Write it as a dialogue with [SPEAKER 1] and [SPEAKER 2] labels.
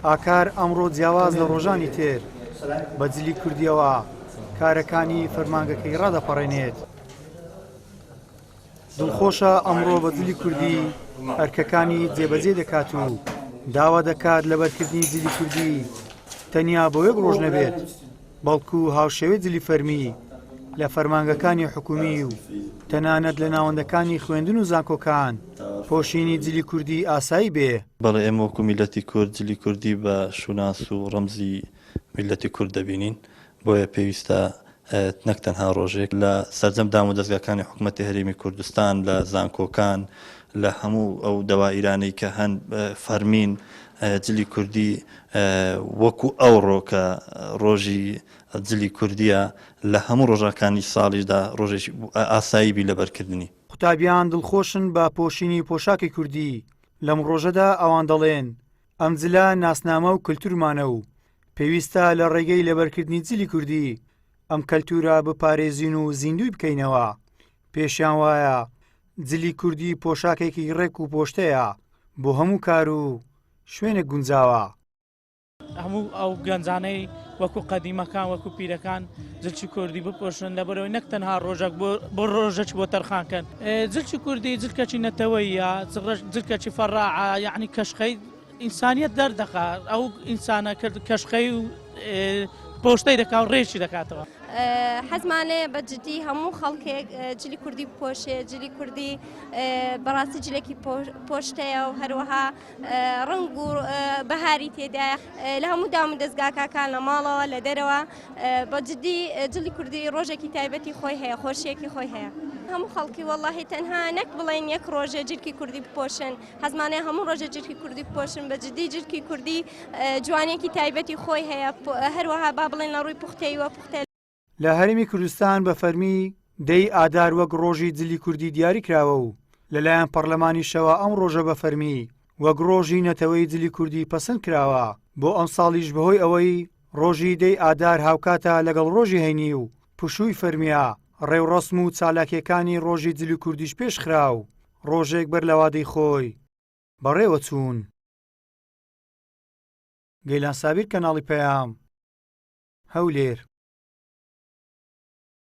[SPEAKER 1] ئاکار ئەمڕۆ جیاواز لە ڕۆژانی تر بە جلی کوردیەوە کارەکانی فەرمانگەکەی ڕادەپەڕێنێت. دڵخۆشە ئەمڕۆ بە جلی کوردی ئەرکەکانی جێبەجێ دەکات و داوا دەکات لە بەرکردنی جلی کوردی تەنیا بۆ یەک ڕۆژ نەبێت بەڵکو هاوشێوەی جلی فەرمی لە فەرمانگەکانی حکومی و تەنانەت لە ناوەندەکانی خوێندن و زانکۆکان پۆشینی جلی کوردی ئاسایی بێ.
[SPEAKER 2] بەڵێ ئێمە وەکو میلەتی کورد جلی کوردی بە شوناس و ڕەمزی میلەتی کورد دەبینین، بۆیە پێویستە نەک تەنها ڕۆژێک لە سەرجەم دام و دەستگاکانی حکوومەتی هەرێمی کوردستان لە زانکۆکان لە هەموو ئەو دەوائیرانەی کە هەن فەرمین جلی کوردی وەکو ئەوڕۆ کە ڕۆژی جلی کوردیە لە هەموو ڕۆژەکانی ساڵیشدا ڕۆژێکی ئاسایی بی لەبەرکردنی.
[SPEAKER 1] قوتابیان دڵخۆشن بە پۆشینی پۆشاکی کوردی. لەم ڕۆژەدا ئەوان دەڵێن ئەم جلە ناسنامە و کللتورمانە و پێویستە لە ڕێگەی لەبەرکردنی جلی کوردی ئەم کەلتورە بپارێزین و زیندوی بکەینەوە. پێشیان وایە جلی کوردی پۆشاکێکی ڕێک و پۆشتەیە بۆ هەموو کار و شوێنە گونجاوە.
[SPEAKER 3] هەموو ئەو گەنجانەی وەکو قەدیمەکان وەکو پیرەکان جلکی کوردی بپۆشن لەبەرەوەی نەک تەنها ڕۆژێک بۆ ڕۆژێک بۆ تەرخانکەن. جلکی کوردی جلکەکی نەتەوەیە، جلکەکی فەڕاعە، یعنی کەشخەی ئینسانیەت دەردەخات، ئەو ئینسانە کەشخەی و پۆشتەی دەکات و ڕێشی دەکاتەوە.
[SPEAKER 4] حەزمانێ بە جدی هەموو خەڵکێک جلی کوردی بپۆشێ. جلی کوردی بەڕاستی جلێکی پۆشتەیە و هەروەها ڕنگ و بەهاری تێدایە لە هەموو دام و دەستگاکان لە ماڵەوە لە دەرەوە. بە جدی جلی کوردی ڕۆژێکی تایبەتی خۆی هەیە، خۆشیەکی خۆی هەیە. هەموو خەڵکی وەڵاهی تەنها نەک بڵێن یەک ڕۆژێ جلکی کوردی بپۆشن، حەزمانێ هەموو ڕۆژێ جلکی کوردی بپۆشن. بە جدی جلکی کوردی جوانێکی تایبەتی خۆی هەیە، هەروەها با بڵێن لە ڕووی پوختەیەوە پوختە.
[SPEAKER 1] لە هەرێمی کوردستان بە فەرمی دەی ئادار وەک ڕۆژی جلی کوردی دیاری کراوە و لەلایەن پەرلەمانیشەوە ئەم ڕۆژە بە فەرمی وەک ڕۆژی نەتەوەی جلی کوردی پەسەند کراوە. بۆ ئەم ساڵیش بەهۆی ئەوەی ڕۆژی دەی ئادار هاوکاتە لەگەڵ ڕۆژی هەینی و پوشووی فەرمیە ڕێوڕەسم و چالاکیەکانی ڕۆژی جلی کوردیش پێش خراو ڕۆژێک بەر لەوادەی خۆی بەڕێوە چوون. گەیلان سابیر، کەناڵی پەیام، هەولێر.